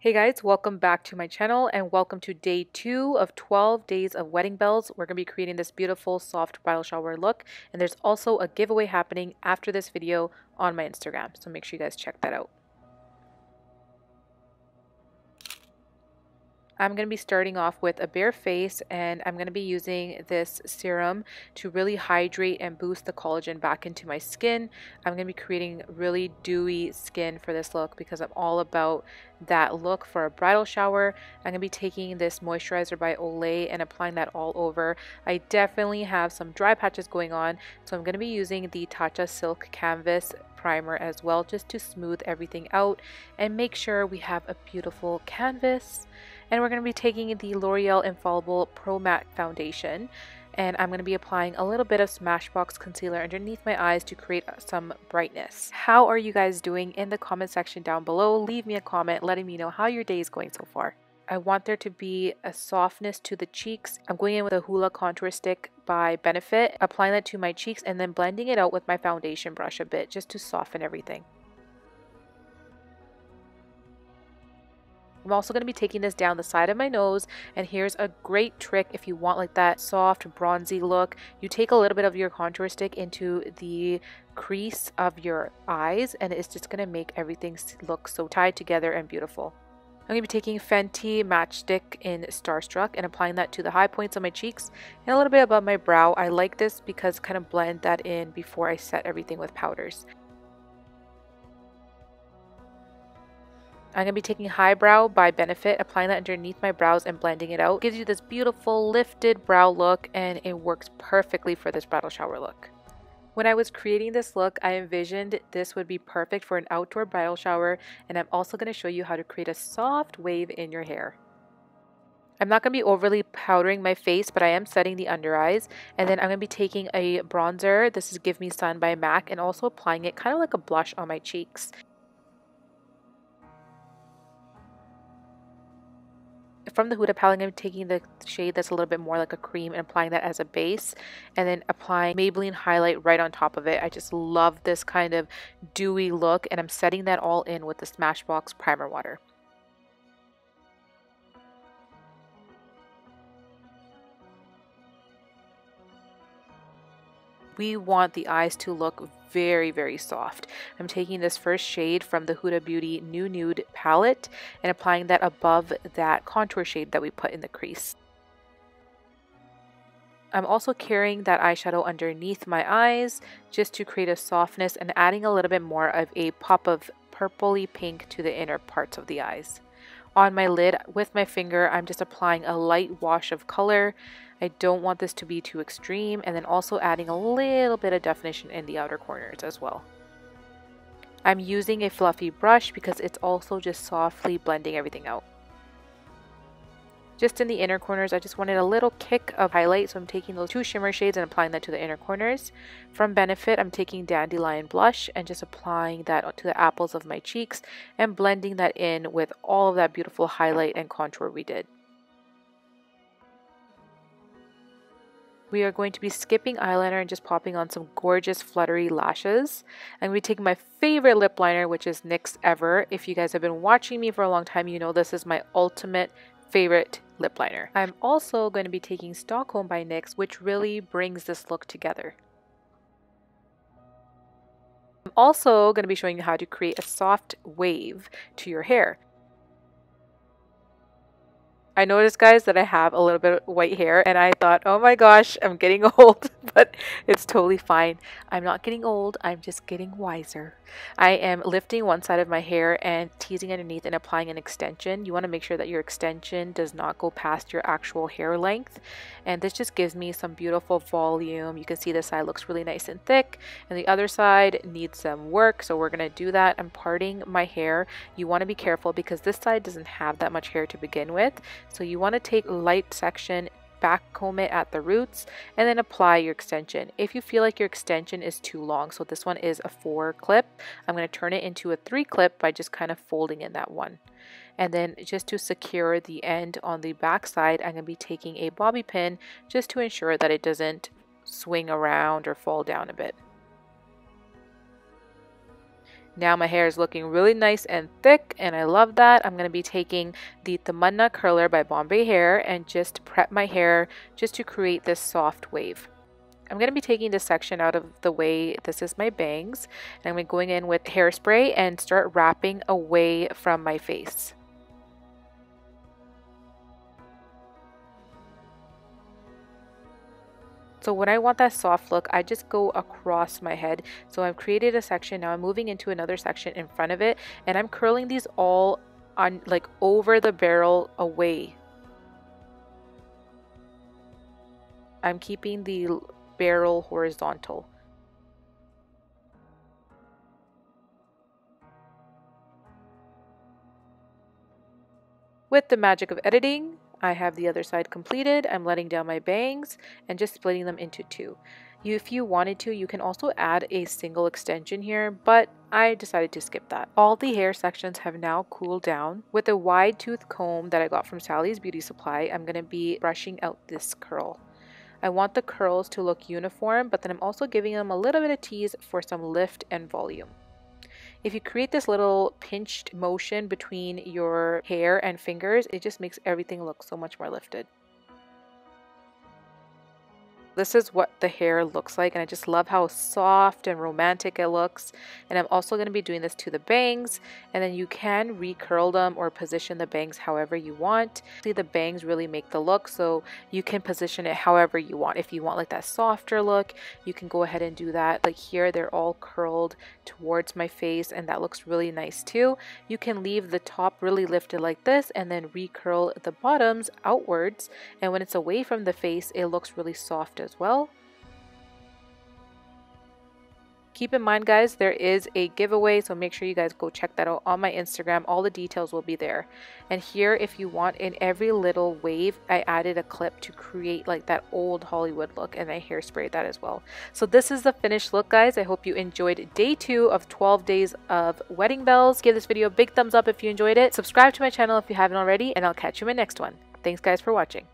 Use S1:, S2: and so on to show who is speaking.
S1: Hey guys, welcome back to my channel and welcome to day 2 of 12 days of wedding bells. We're going to be creating this beautiful soft bridal shower look, and there's also a giveaway happening after this video on my Instagram, so make sure you guys check that out. I'm going to be starting off with a bare face, and I'm going to be using this serum to really hydrate and boost the collagen back into my skin. I'm going to be creating really dewy skin for this look because I'm all about that look for a bridal shower. I'm going to be taking this moisturizer by Olay and applying that all over. I definitely have some dry patches going on, so I'm going to be using the Tatcha Silk Canvas primer as well, just to smooth everything out and make sure we have a beautiful canvas. And we're going to be taking the L'Oreal Infallible Pro Matte Foundation, and I'm going to be applying a little bit of Smashbox concealer underneath my eyes to create some brightness. How are you guys doing? In the comment section down below, leave me a comment letting me know how your day is going so far. I want there to be a softness to the cheeks. I'm going in with a Hoola contour stick by Benefit, applying that to my cheeks and then blending it out with my foundation brush a bit just to soften everything. I'm also going to be taking this down the side of my nose, and here's a great trick if you want like that soft bronzy look. You take a little bit of your contour stick into the crease of your eyes, and it's just going to make everything look so tied together and beautiful. I'm going to be taking Fenty Matchstick in Starstruck and applying that to the high points of my cheeks and a little bit above my brow. I like this because kind of blend that in before I set everything with powders. I'm going to be taking Highbrow by Benefit, applying that underneath my brows and blending it out. It gives you this beautiful lifted brow look, and it works perfectly for this bridal shower look. When I was creating this look, I envisioned this would be perfect for an outdoor bridal shower, and I'm also going to show you how to create a soft wave in your hair. I'm not going to be overly powdering my face, but I am setting the under eyes, and then I'm going to be taking a bronzer. This is Give Me Sun by MAC, and also applying it kind of like a blush on my cheeks. From the Huda palette, I'm taking the shade that's a little bit more like a cream and applying that as a base, and then applying Maybelline highlight right on top of it. I just love this kind of dewy look, and I'm setting that all in with the Smashbox primer water. We want the eyes to look very, very soft. I'm taking this first shade from the Huda Beauty New Nude palette and applying that above that contour shade that we put in the crease. I'm also carrying that eyeshadow underneath my eyes just to create a softness and adding a little bit more of a pop of purpley pink to the inner parts of the eyes. On my lid, with my finger, I'm just applying a light wash of color. I don't want this to be too extreme, and then also adding a little bit of definition in the outer corners as well. I'm using a fluffy brush because it's also just softly blending everything out. Just in the inner corners, I just wanted a little kick of highlight, so I'm taking those two shimmer shades and applying that to the inner corners. From Benefit, I'm taking Dandelion Blush and just applying that to the apples of my cheeks and blending that in with all of that beautiful highlight and contour we did. We are going to be skipping eyeliner and just popping on some gorgeous fluttery lashes. I'm going to be taking my favorite lip liner, which is NYX Ever. If you guys have been watching me for a long time, you know this is my ultimate favorite lip liner. I'm also going to be taking Stockholm by NYX, which really brings this look together. I'm also going to be showing you how to create a soft wave to your hair. I noticed, guys, that I have a little bit of white hair, and I thought, oh my gosh, I'm getting old, but it's totally fine. I'm not getting old, I'm just getting wiser. I am lifting one side of my hair and teasing underneath and applying an extension. You want to make sure that your extension does not go past your actual hair length, and this just gives me some beautiful volume. You can see this side looks really nice and thick, and the other side needs some work, so we're going to do that. I'm parting my hair. You want to be careful because this side doesn't have that much hair to begin with. So you want to take a light section, back comb it at the roots, and then apply your extension. If you feel like your extension is too long, so this one is a 4 clip, I'm going to turn it into a 3 clip by just kind of folding in that one. And then just to secure the end on the back side, I'm going to be taking a bobby pin just to ensure that it doesn't swing around or fall down a bit. Now my hair is looking really nice and thick, and I love that. I'm going to be taking the Tamanna curler by Bombay Hair and just prep my hair just to create this soft wave. I'm going to be taking this section out of the way. This is my bangs, and I'm going in with hairspray and start wrapping away from my face. So when I want that soft look, I just go across my head. So I've created a section. Now I'm moving into another section in front of it, and I'm curling these all on like over the barrel away. I'm keeping the barrel horizontal. With the magic of editing, I have the other side completed. I'm letting down my bangs and just splitting them into two. If you wanted to, you can also add a single extension here, but I decided to skip that. All the hair sections have now cooled down. With a wide tooth comb that I got from Sally's Beauty Supply, I'm going to be brushing out this curl. I want the curls to look uniform, but then I'm also giving them a little bit of tease for some lift and volume. If you create this little pinched motion between your hair and fingers, it just makes everything look so much more lifted. This is what the hair looks like, and I just love how soft and romantic it looks. And I'm also going to be doing this to the bangs, and then you can recurl them or position the bangs however you want. See, the bangs really make the look, so you can position it however you want. If you want like that softer look, you can go ahead and do that. Like here, they're all curled towards my face, and that looks really nice too. You can leave the top really lifted like this and then recurl the bottoms outwards, and when it's away from the face, it looks really soft as well. Keep in mind, guys, there is a giveaway, so make sure you guys go check that out on my Instagram. All the details will be there. And here, if you want, in every little wave, I added a clip to create like that old Hollywood look, and I hairsprayed that as well. So this is the finished look, guys. I hope you enjoyed day 2 of 12 days of wedding bells. Give this video a big thumbs up if you enjoyed it. Subscribe to my channel if you haven't already, and I'll catch you in my next one. Thanks, guys, for watching.